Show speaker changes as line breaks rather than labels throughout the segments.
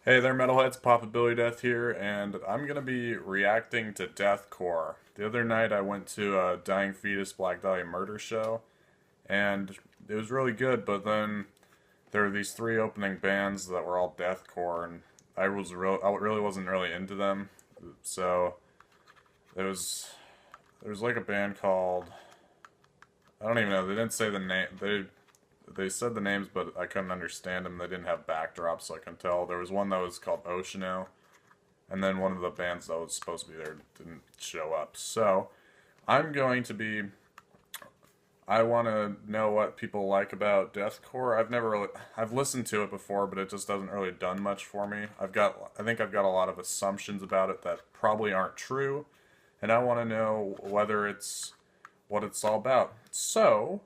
Hey there, metalheads. Papa Billydeth here, and I'm gonna be reacting to Deathcore. The other night, I went to a Dying Fetus Black Dahlia murder show, and it was really good. But then there were these three opening bands that were all deathcore, and I really wasn't really into them. So there was like a band called, I don't even know. They didn't say the name. They said the names, but I couldn't understand them. They didn't have backdrops, so I can tell. There was one that was called Oceano, and then one of the bands that was supposed to be there didn't show up. So I'm going to be. I want to know what people like about deathcore. I've listened to it before, but it just doesn't really done much for me. I think I've got a lot of assumptions about it that probably aren't true, and I want to know whether it's what it's all about. So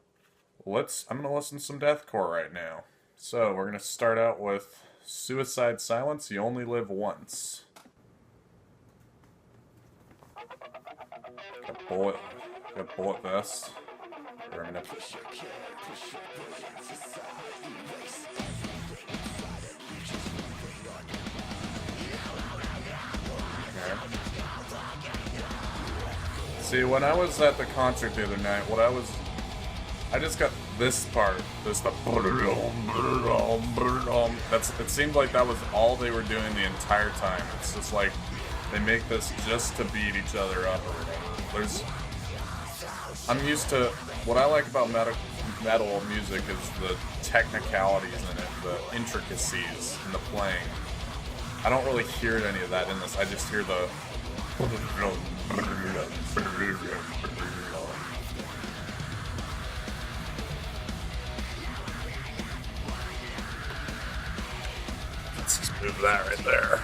I'm gonna listen to some deathcore right now. So we're gonna start out with Suicide Silence. You only live once. Got bullet vest. We're gonna See, when I was at the concert the other night, I just got this part, it seemed like that was all they were doing the entire time. It's just like, they make this just to beat each other up. I'm used to, what I like about metal music is the technicalities in it, the intricacies in the playing. I don't really hear any of that in this, I just hear the let's just move that right there.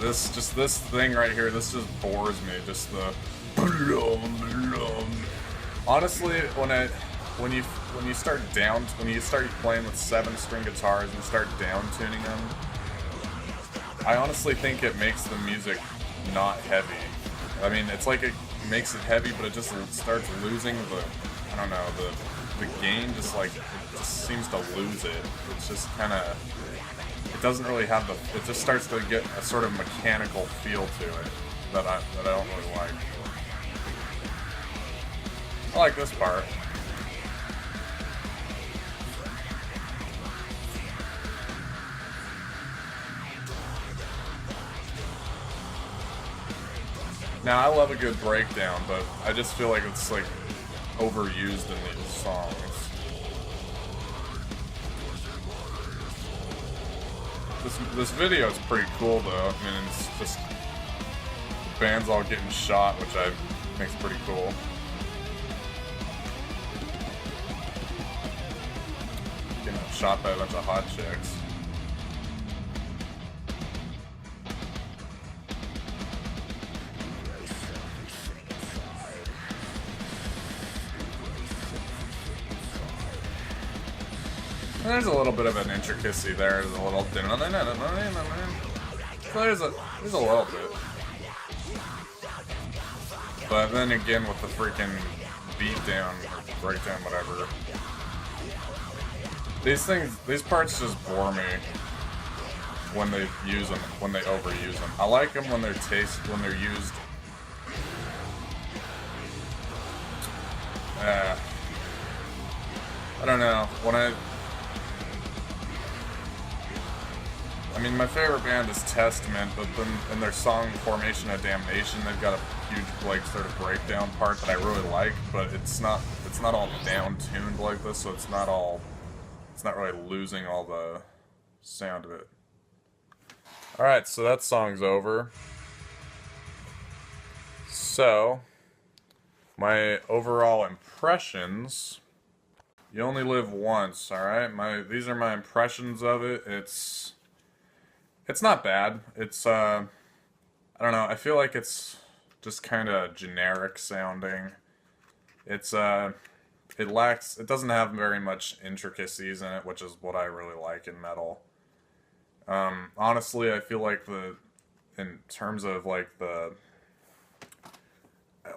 This thing right here, this just bores me. Just the honestly, when you start playing with 7-string guitars and start down tuning them, I honestly think it makes the music not heavy. I mean, it's like it makes it heavy, but it just starts losing I don't know, the gain it just seems to lose it. It's just kind of, it doesn't really have it just starts to get a sort of mechanical feel to it that I don't really like. I like this part. Now, I love a good breakdown, but I just feel like it's like overused in these songs. This video is pretty cool though. I mean, it's just the band's all getting shot, which I think's pretty cool. Getting shot by a bunch of hot chicks. There's a little bit of an intricacy there. There's a little. There's a little bit. But then again, with the freaking beatdown or breakdown, whatever. These parts just bore me when they use them, when they overuse them. I like them when they're used. I don't know. I mean, my favorite band is Testament, but then in their song Formation of Damnation, they've got a huge, like, sort of breakdown part that I really like, but it's not all down-tuned like this, so it's not really losing all the sound of it. Alright, so that song's over. So, my overall impressions, you only live once, alright? These are my impressions of it. It's not bad. I don't know, I feel like it's just kind of generic sounding. It doesn't have very much intricacies in it, which is what I really like in metal. Honestly, I feel like in terms of like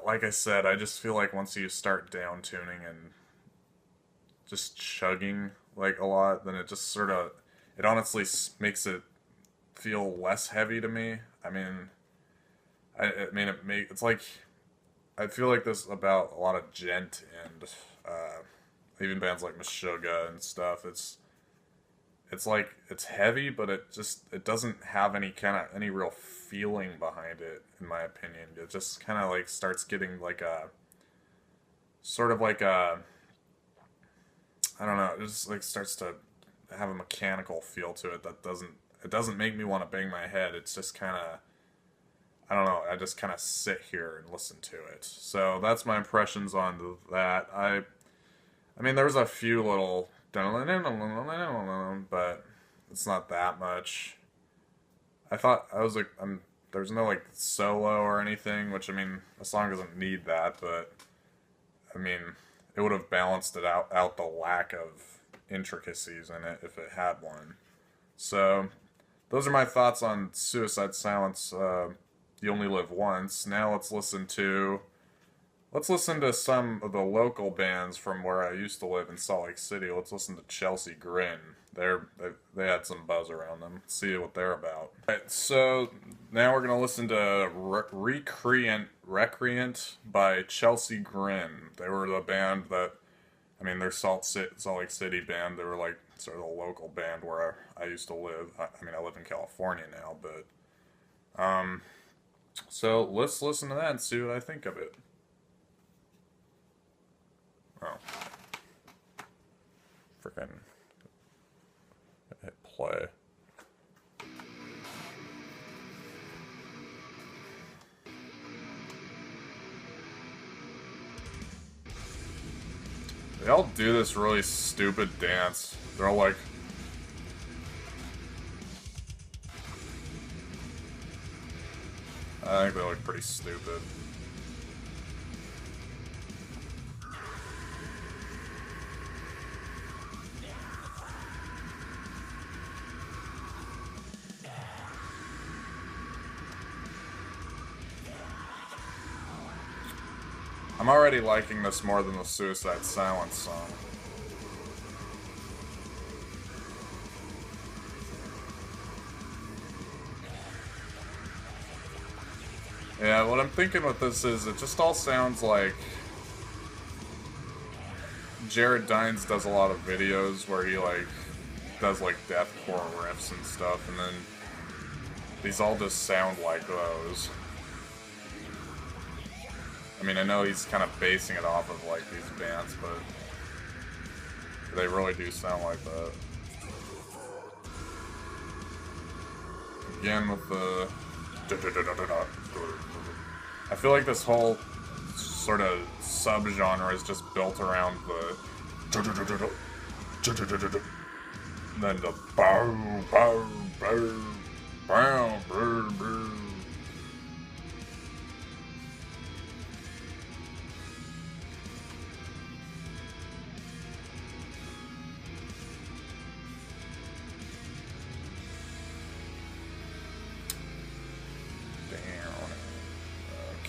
like I said, I just feel like once you start down tuning and just chugging like a lot, then it just sort of, it honestly makes it feel less heavy to me. I mean, it's like, I feel like this about a lot of gent and even bands like Meshuggah and stuff. It's like it's heavy, but it doesn't have any real feeling behind it, in my opinion. It just kind of like starts getting like a sort of like a, I don't know, it just like starts to have a mechanical feel to it that doesn't make me want to bang my head. It's just kind of, I don't know, I just kind of sit here and listen to it. So that's my impressions on that. I mean, there was a few little, but it's not that much. I thought, I was like, there's no like solo or anything, which I mean, a song doesn't need that, but I mean, it would have balanced it out the lack of intricacies in it if it had one. So, those are my thoughts on Suicide Silence. You Only Live Once. Now let's listen to some of the local bands from where I used to live in Salt Lake City. Let's listen to Chelsea Grin. They had some buzz around them. Let's see what they're about. Alright, so now we're gonna listen to Recreant by Chelsea Grin. They were the band that, I mean, they're Salt Lake City band. They were like sort of a local band where I used to live. I mean, I live in California now, but so let's listen to that and see what I think of it. Oh. Freaking hit play. They all do this really stupid dance. They're all like, I think they look pretty stupid. I'm already liking this more than the Suicide Silence song. Yeah, what I'm thinking with this is it just all sounds like Jared Dines does a lot of videos where he like does like deathcore riffs and stuff, and then these all just sound like those. I mean, I know he's kind of basing it off of like these bands, but they really do sound like that. Again with the, I feel like this whole sort of subgenre is just built around the, then the bow, bow, bow, bow, bow, bow.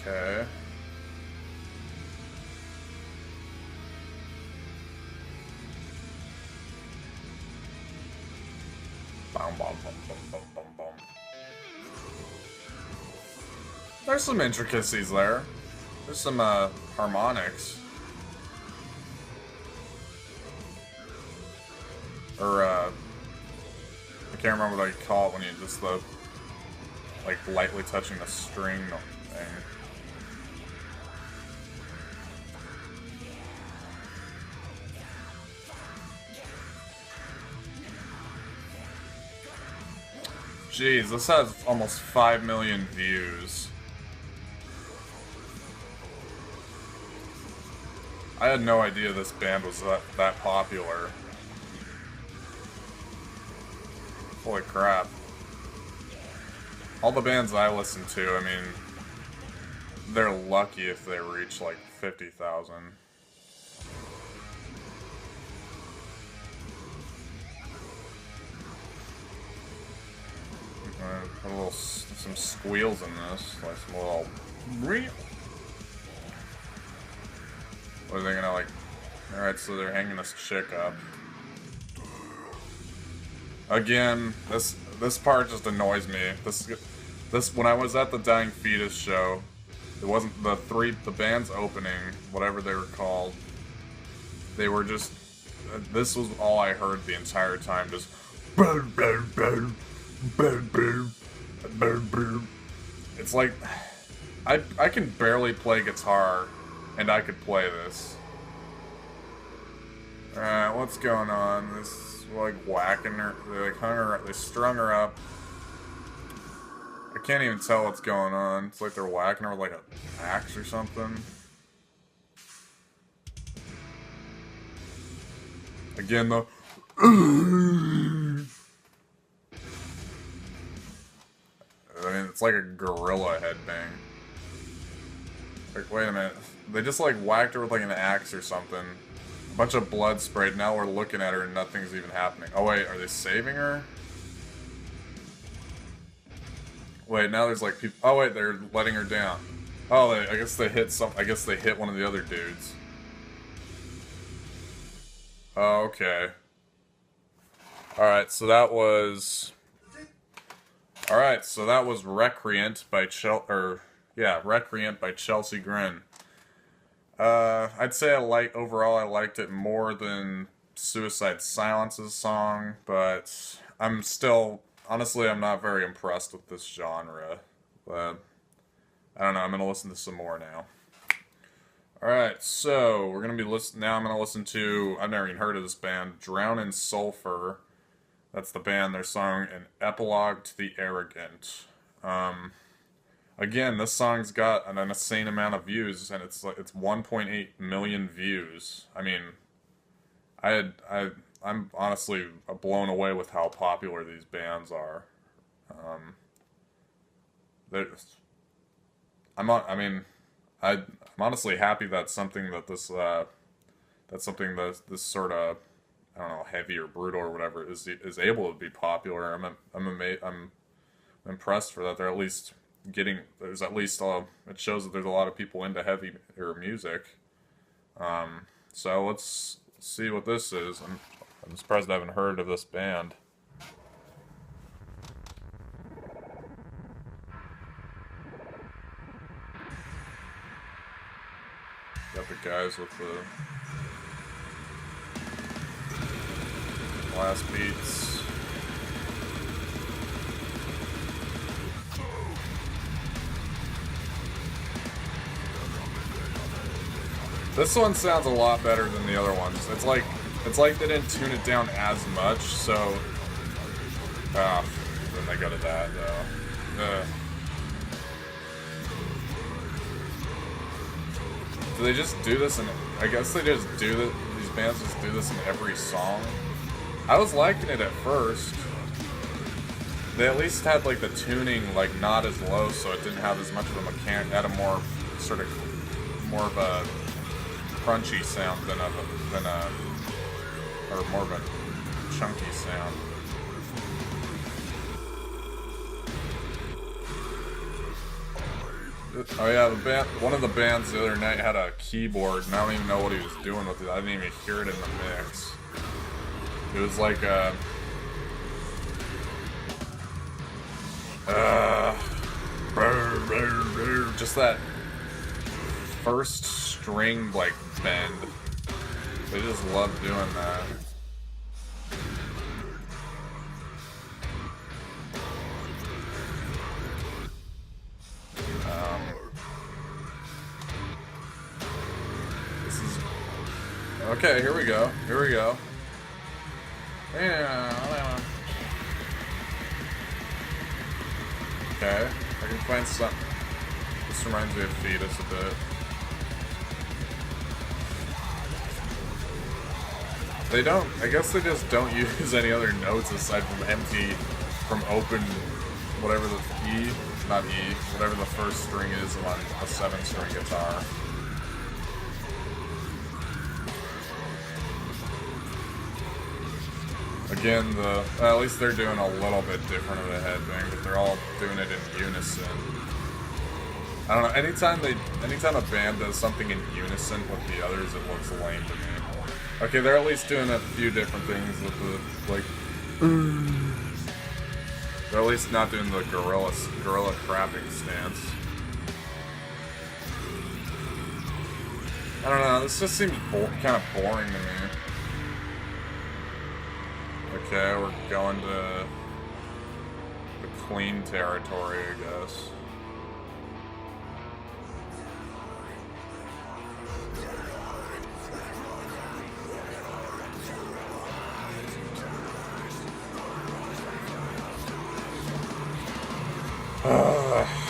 Okay. Bum, bum, bum, bum, bum, bum, bum. There's some intricacies there. There's some harmonics. Or I can't remember what I call it when you just like lightly touching the string thing. Jeez, this has almost 5 million views. I had no idea this band was that popular. Holy crap. All the bands I listen to, I mean, they're lucky if they reach like 50,000. Put some squeals in this, like some little. Or are they gonna like... Alright, so they're hanging this chick up. Again, this part just annoys me. This when I was at the Dying Fetus show, it wasn't the band's opening, whatever they were called. They were just... This was all I heard the entire time, just... It's like... I can barely play guitar, and I could play this. Alright, what's going on? This, like, whacking her. They, like, hung her up. They strung her up. I can't even tell what's going on. It's like they're whacking her with, like, an axe or something. Again, though. I mean, it's like a gorilla headbang. Like, wait a minute. They just, like, whacked her with, like, an axe or something. A bunch of blood sprayed. Now we're looking at her and nothing's even happening. Oh, wait. Are they saving her? Wait, now there's, like, people... Oh, wait. They're letting her down. Oh, I guess they hit some... I guess they hit one of the other dudes. Oh, okay. Alright, so that was... Alright, so that was Recreant by Recreant by Chelsea Grin. I'd say overall I liked it more than Suicide Silence's song, but I'm still... Honestly, I'm not very impressed with this genre. But, I don't know, I'm gonna listen to some more now. Alright, so, we're gonna be now I'm gonna listen to... I've never even heard of this band. Drown in Sulfur. That's the band, their song, An Epilogue to the Arrogant. Again, this song's got an insane amount of views, and it's 1.8 million views. I mean, I'm honestly blown away with how popular these bands are. I'm honestly happy that's something that this sort of, I don't know, heavy or brutal or whatever is able to be popular. I'm impressed for that. They're at least getting, there's at least it shows that there's a lot of people into heavy music. So let's see what this is. I'm surprised I haven't heard of this band. Got the guys with the blast beats. This one sounds a lot better than the other ones. It's like they didn't tune it down as much, so then they go to that though. Do they just do this in... I guess they just do this... These bands just do this in every song. I was liking it at first. They at least had, like, the tuning, like, not as low, so it didn't have as much of a mechanic... Had a more, sort of... More of a crunchy sound than or more of a chunky sound. Oh yeah, one of the bands the other night had a keyboard, and I don't even know what he was doing with it. I didn't even hear it in the mix. It was like just that first string, like, bend. They just love doing that. This is... Okay, here we go. Here we go. Yeah. Okay, I can find some... This reminds me of Fetus a bit. They don't... I guess they just don't use any other notes aside from empty... From open... Whatever the E... Not E. Whatever the first string is on a 7-string guitar. Again, at least they're doing a little bit different of a headbang, but they're all doing it in unison. I don't know. Anytime a band does something in unison with the others, it looks lame to me. Okay, they're at least doing a few different things with the like. They're at least not doing the gorilla crapping stance. I don't know. This just seems kind of boring to me. Okay, we're going to the clean territory, I guess.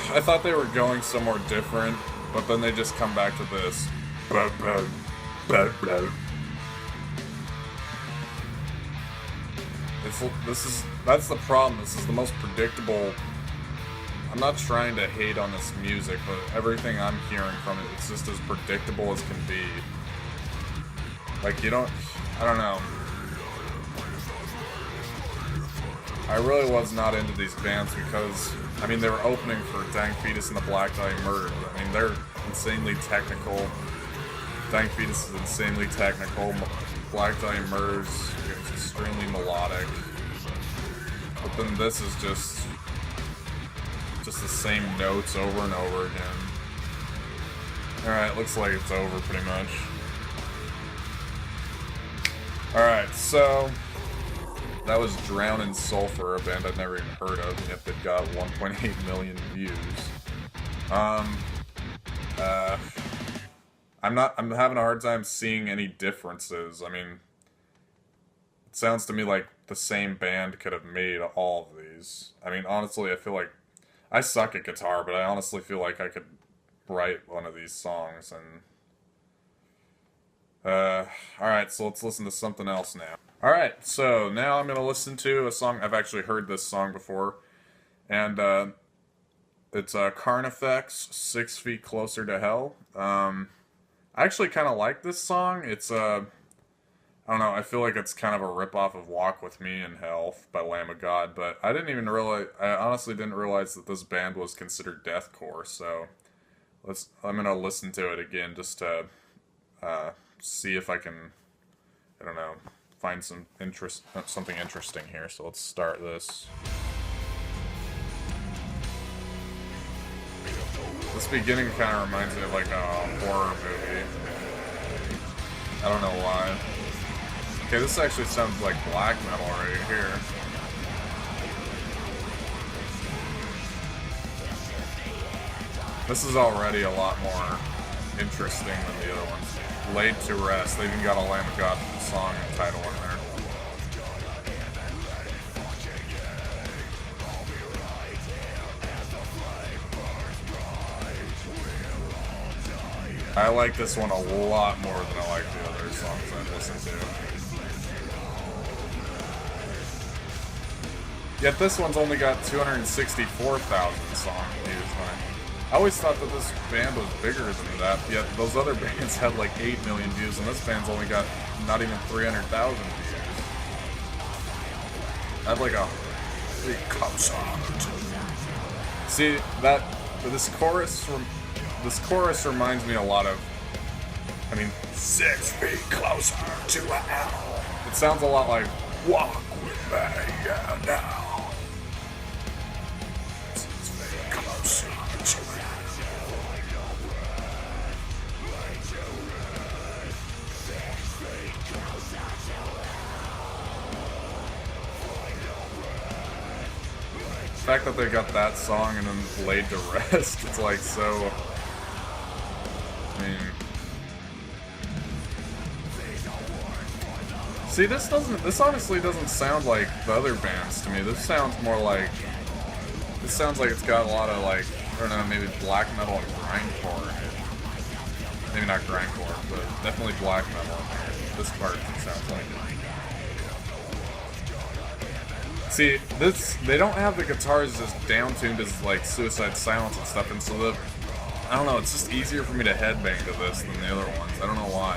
I thought they were going somewhere different, but then they just come back to this. That's the problem. This is the most predictable. I'm not trying to hate on this music, but everything I'm hearing from it, it's just as predictable as can be. Like, I don't know. I really was not into these bands because, I mean, they were opening for Dying Fetus and the Black Dahlia Murder. I mean, they're insanely technical. Dying Fetus is insanely technical. Black Dahlia Murder's extremely melodic. But then this is just the same notes over and over again. Alright, looks like it's over pretty much. Alright, so that was Drown in Sulfur, a band I've never even heard of, and yet they've got 1.8 million views. I'm having a hard time seeing any differences. I mean, it sounds to me like the same band could have made all of these. I mean, honestly, I feel like I suck at guitar, but I honestly feel like I could write one of these songs. And alright, so let's listen to something else now. Alright, so now I'm going to listen to a song. I've actually heard this song before, and it's Carnifex, 6 Feet Closer to Hell. I actually kind of like this song. It's I don't know, I feel like it's kind of a ripoff of Walk With Me in Hell by Lamb of God, but I honestly didn't realize that this band was considered deathcore, so I'm gonna listen to it again just to see if I can, I don't know, find something interesting here. So let's start this. This beginning kind of reminds me of like a horror movie. I don't know why. Okay, this actually sounds like black metal right here. This is already a lot more interesting than the other ones. Laid to Rest. They even got a Lamb of God song and title in there. I like this one a lot more than I like the other songs I've listened to. Yet this one's only got 264,000 song views. I always thought that this band was bigger than that, yet those other bands had like 8 million views, and this band's only got not even 300,000 views. I have like a big concert. See, this chorus reminds me a lot of, 6 feet closer to hell. It sounds a lot like Walk With Me Now. 6 feet closer to hell. The fact that they got that song and then Laid to Rest, it's like so. See, this honestly doesn't sound like the other bands to me. This sounds like it's got a lot of like, I don't know, maybe black metal and grindcore in it. Maybe not grindcore, but definitely black metal in there. This part sounds like it. See, they don't have the guitars as down-tuned as like Suicide Silence and stuff, and so I don't know, it's just easier for me to headbang to this than the other ones. I don't know why.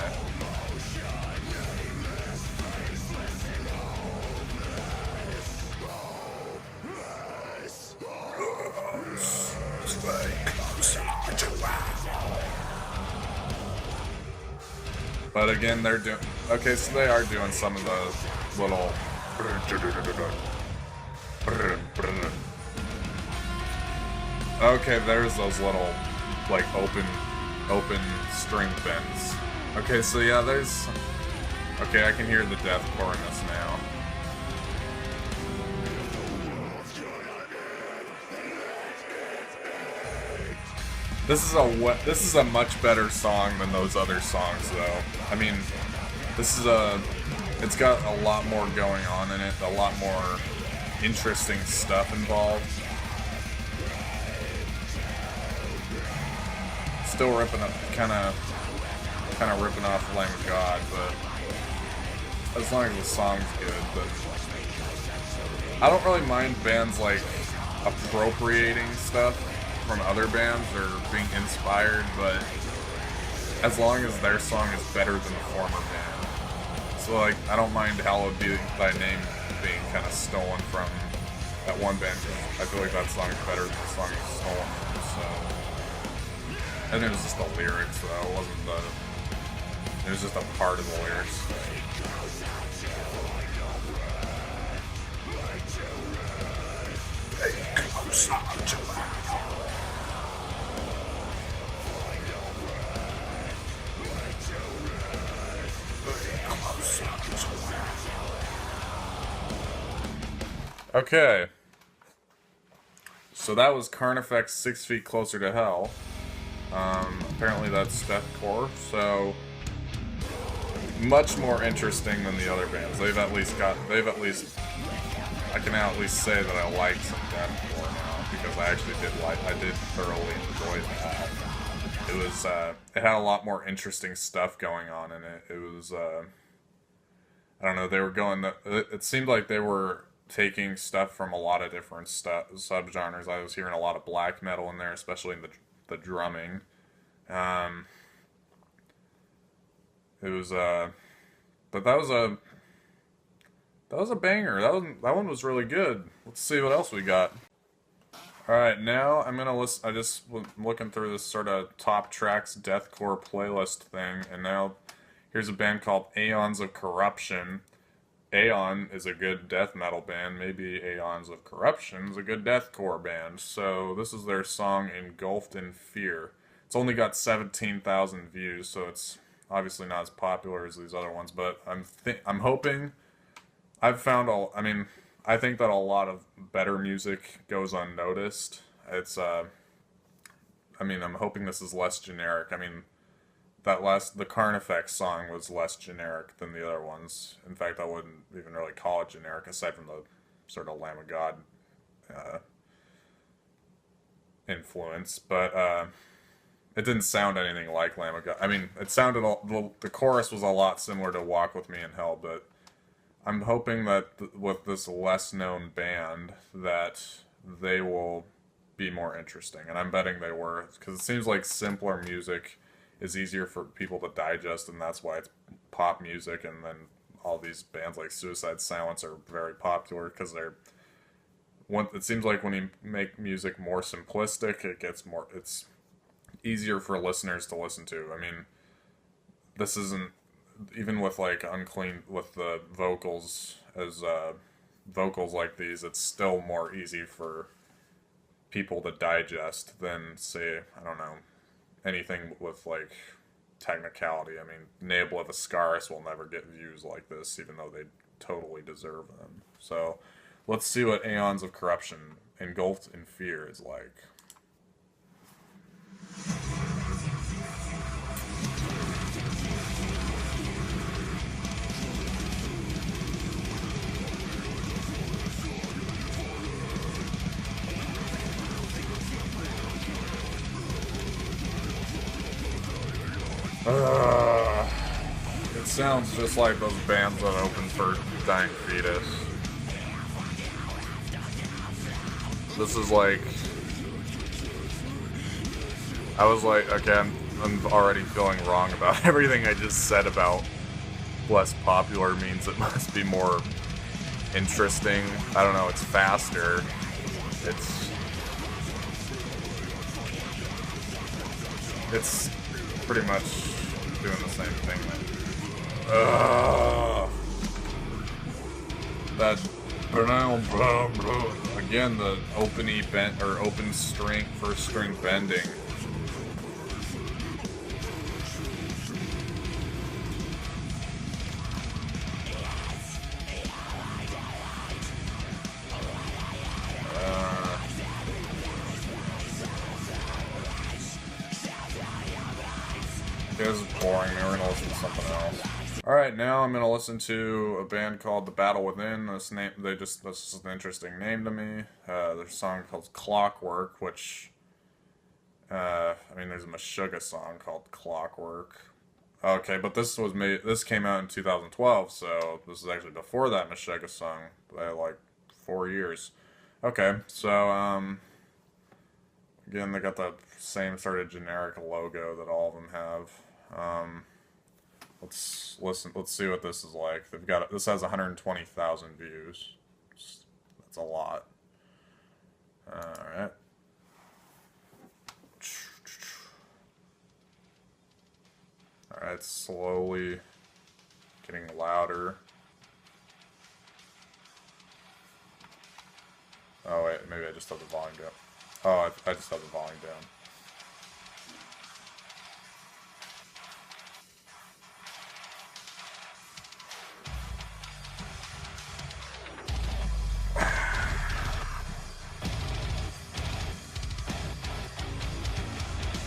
But again, they're doing... Okay, so they are doing some of the little... Okay, there's those little, like, open string bends. Okay, so yeah, there's... Okay, I can hear the deathcore in this now. This is a much better song than those other songs, though. I mean, it's got a lot more going on in it, a lot more interesting stuff involved. Still ripping up, kind of ripping off the Lamb of God, but as long as the song's good. But I don't really mind bands like appropriating stuff from other bands or being inspired, but as long as their song is better than the former band. So like, I don't mind Hallowed Be Thy Name being kind of stolen from that one band. I feel like that song is better than the song it's stolen from, so. And it was just the lyrics, though. It wasn't the... It was just a part of the lyrics. Okay. So that was Carnifex 6 Feet Closer to Hell. Apparently that's Deathcore, so much more interesting than the other bands. I can now at least say that I like some Deathcore now, because I did thoroughly enjoy that. It was, it had a lot more interesting stuff going on in it. It was, I don't know, they were going, it seemed like they were taking stuff from a lot of different subgenres. I was hearing a lot of black metal in there, especially in the drumming. It was but that was a banger. That one was really good. Let's see what else we got. All right, now I'm gonna listen. I just was looking through this sort of top tracks deathcore playlist thing, and now here's a band called Aeons of Corruption. Aeon is a good death metal band. Maybe Aeons of Corruption is a good deathcore band. So this is their song Engulfed in Fear. It's only got 17,000 views, so it's obviously not as popular as these other ones. But I'm hoping. I've found I think that a lot of better music goes unnoticed. It's I'm hoping this is less generic. I mean, the Carnifex song was less generic than the other ones. In fact, I wouldn't even really call it generic, aside from the sort of Lamb of God influence. But it didn't sound anything like Lamb of God. I mean, it sounded the chorus was a lot similar to Walk With Me in Hell, but I'm hoping that with this less known band that they will be more interesting, and I'm betting they were, because it seems like simpler music is easier for people to digest, and that's why it's pop music. And then all these bands like Suicide Silence are very popular because it seems like when you make music more simplistic, it's easier for listeners to listen to. I mean, this isn't, even with like with the vocals like these, it's still more easy for people to digest than, say, I don't know, anything with like technicality. I mean, Nabla the Scaris will never get views like this, even though they totally deserve them. So let's see what Aeons of Corruption Engulfed in Fear is like. It sounds just like those bands that opened for Dying Fetus. This is like... I was like, okay, I'm already feeling wrong about everything I just said about less popular means it must be more interesting. I don't know, it's faster. It's pretty much doing the same thing that That again, the open-y bend or open string first string bending. This is boring. We're gonna listen to something else. Alright, now I'm gonna listen to a band called The Battle Within. This is an interesting name to me. There's a song called Clockwork, which I mean there's a Meshuggah song called Clockwork. Okay, but this came out in 2012, so this is actually before that Meshuggah song by like 4 years. Okay, so again they got the same sort of generic logo that all of them have. Let's listen. Let's see what this is like. This has 120,000 views. That's a lot. All right. All right, slowly getting louder. Oh wait, maybe I just have the volume down. Oh, I just have the volume down.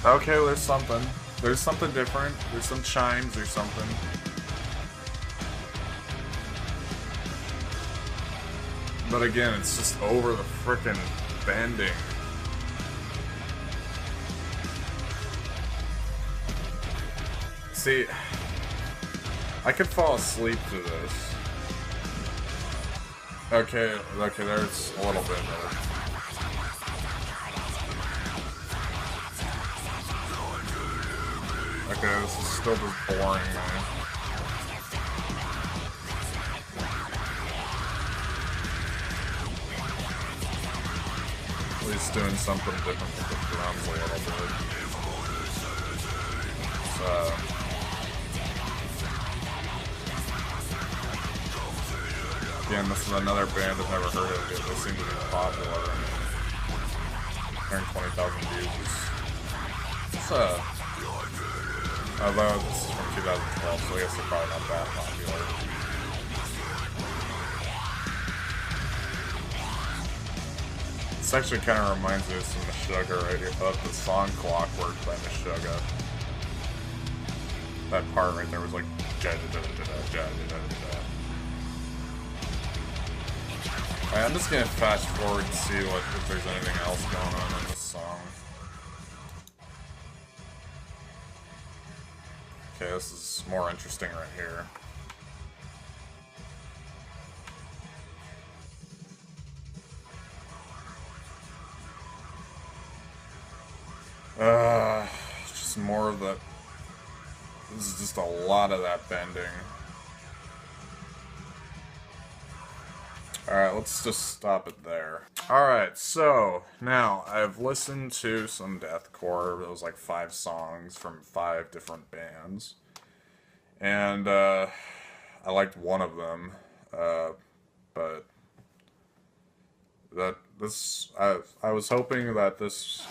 Okay, there's something. There's something different. There's some chimes or something. But again, it's just over the frickin' bending. See, I could fall asleep to this. Okay, there's a little bit better. Okay, this is still just boring, man. At least doing something different with the drums a little bit. Again, this is another band I've never heard of. They seem to be popular. 120,000 views. Although this is from 2012, so I guess they're probably not that popular. This actually kind of reminds me of some Meshuggah right here. The song Clockwork by Meshuggah. That part right there was like Alright, I'm just gonna fast forward and see if there's anything else going on in this song. Okay, this is more interesting right here. Just more of that. This is just a lot of that bending. Alright, let's just stop it there. Alright, so now I've listened to some Deathcore. It was like 5 songs from 5 different bands. And I liked one of them. But I was hoping that this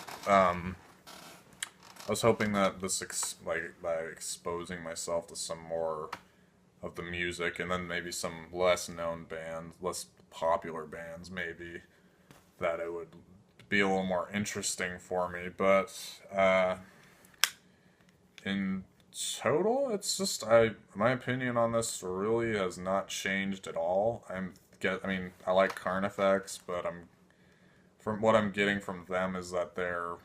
by exposing myself to some more of the music, and then maybe some less known bands, less popular bands, maybe, that it would be a little more interesting for me. But in total, it's just my opinion on this really has not changed at all. I mean, I like Carnifex, but from what I'm getting from them is that they're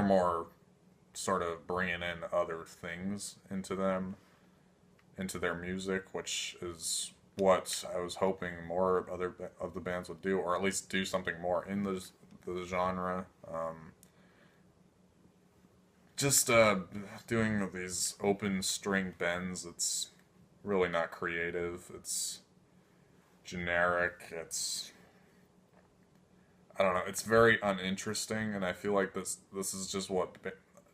more sort of bringing in other things into their music, which is what I was hoping more of the bands would do, or at least do something more in the genre. Just doing these open string bends, it's really not creative. It's generic. I don't know. It's very uninteresting, and I feel like this is just what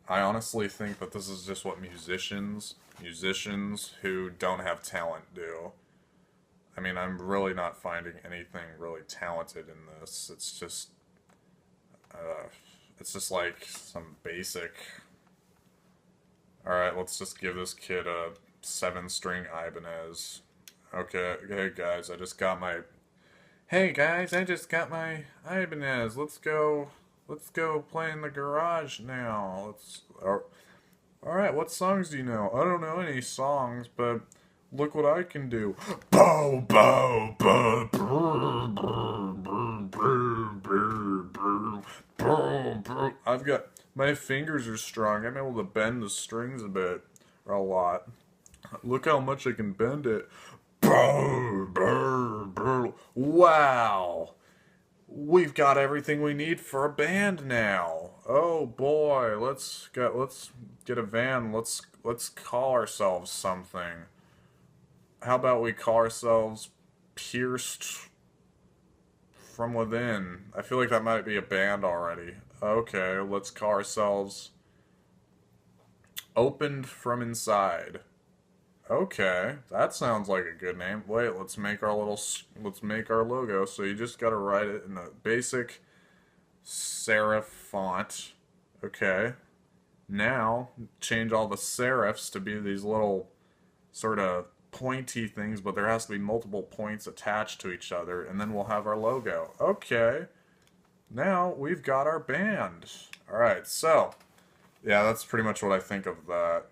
I honestly think that this is just what musicians musicians who don't have talent do. I mean, I'm really not finding anything really talented in this. Uh, it's just like some basic. All right, let's just give this kid a 7-string Ibanez. Okay, hey guys, I just got my. Hey guys, I just got my Ibanez. Let's go play in the garage now. All right, what songs do you know? I don't know any songs, but look what I can do. Bow, bow, bow, bow, bow, bow, bow, bow, bow, bow. I've got my fingers are strong. I'm able to bend the strings a bit, or a lot. Look how much I can bend it. Bow, bow, bow. Wow. We've got everything we need for a band now. Oh boy, let's get a van. Let's call ourselves something. How about we call ourselves Pierced from Within? I feel like that might be a band already. Okay, let's call ourselves Opened from Inside. Okay, that sounds like a good name. Wait, let's make our logo. So you just gotta write it in a basic serif font. Okay. Now, change all the serifs to be these little sort of pointy things, but there has to be multiple points attached to each other, and then we'll have our logo. Okay. Now, we've got our band. Alright, so, yeah, that's pretty much what I think of that.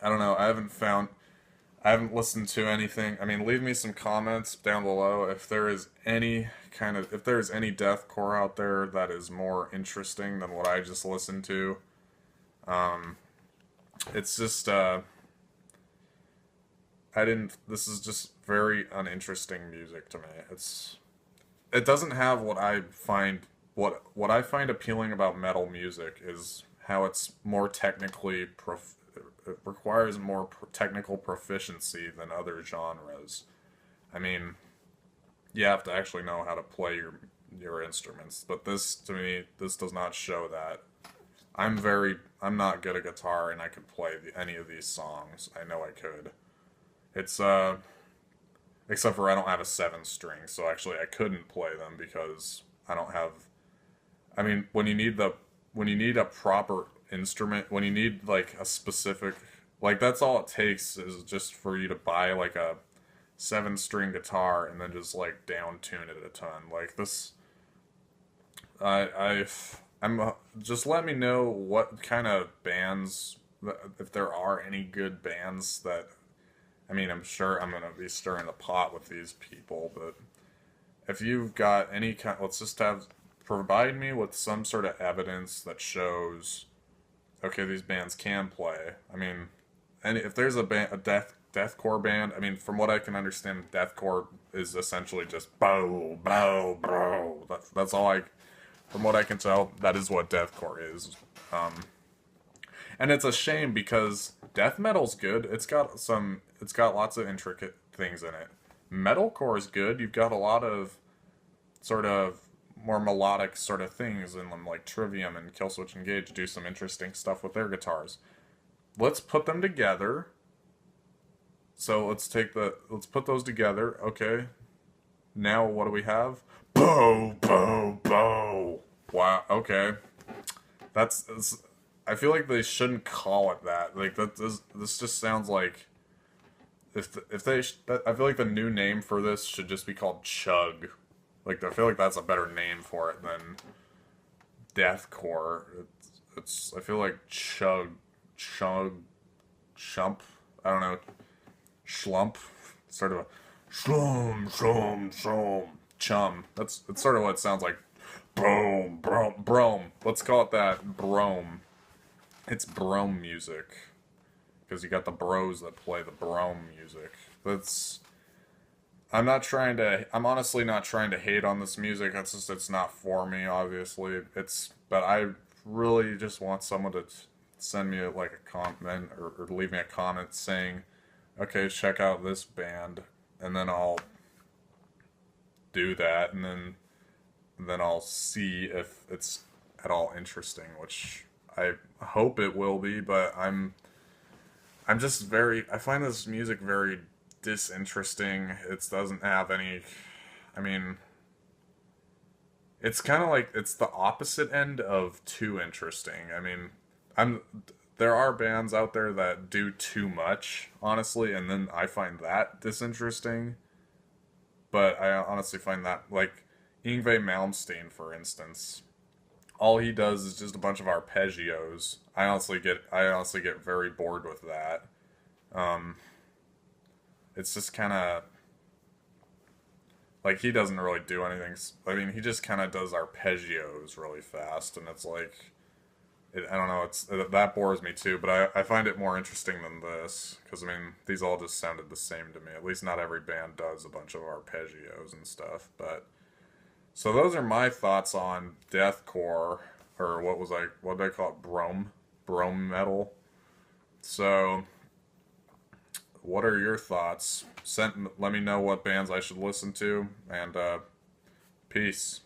I don't know, I haven't listened to anything. I mean, leave me some comments down below if there is any deathcore out there that is more interesting than what I just listened to. It's just, this is just very uninteresting music to me. It doesn't have what I find appealing about metal music is how it's more technically it requires more technical proficiency than other genres. I mean, you have to actually know how to play your instruments, but this, to me, this does not show that. I'm not good at guitar, and I could play any of these songs. I know I could. It's, except for I don't have a 7-string, so actually I couldn't play them because I don't have, I mean, when you need a proper instrument, when you need like a specific, like that's all it takes is just for you to buy like a 7-string guitar and then just like down tune it a ton. Like this, just let me know what kind of bands, if there are any good bands that, I mean, I'm sure I'm gonna be stirring the pot with these people, but if you've got any kind, provide me with some sort of evidence that shows, okay, these bands can play. I mean, and if there's a deathcore band, I mean, from what I can understand, deathcore is essentially just bow, bow, bow. That's all from what I can tell, that is what deathcore is. And it's a shame because death metal's good. It's got lots of intricate things in it. Metalcore is good. You've got a lot of sort of more melodic sort of things in them, like Trivium and Killswitch Engage do some interesting stuff with their guitars. Let's put them together. So let's put those together. Okay. Now what do we have? Bow, bow, bow. Wow. Okay. I feel like they shouldn't call it that. Like this just sounds like I feel like the new name for this should just be called Chug. Like, I feel like that's a better name for it than Deathcore. I feel like Chump, I don't know, Schlump, sort of a chum. That's sort of what it sounds like. Brome. Let's call it that, Brome. It's Brome music. Because you got the bros that play the Brome music. I'm honestly not trying to hate on this music. It's not for me, obviously. But I really just want someone to send me like a comment or leave me a comment saying, okay, check out this band, and then I'll do that, and then I'll see if it's at all interesting, which I hope it will be, but I'm I'm just very, I find this music very disinteresting. It doesn't have any, I mean, it's kind of like, it's the opposite end of too interesting. I mean, I'm, there are bands out there that do too much, honestly, and then I find that disinteresting. But I honestly find that, like, Yngwie Malmsteen, for instance, all he does is just a bunch of arpeggios. I honestly get very bored with that. Um, it's just kind of like he doesn't really do anything. I mean, he just kind of does arpeggios really fast, and it's like I don't know. That bores me too. But I find it more interesting than this because I mean these all just sounded the same to me. At least not every band does a bunch of arpeggios and stuff. But so those are my thoughts on deathcore, or what did I call it? Brome metal. So what are your thoughts? Let me know what bands I should listen to, and peace.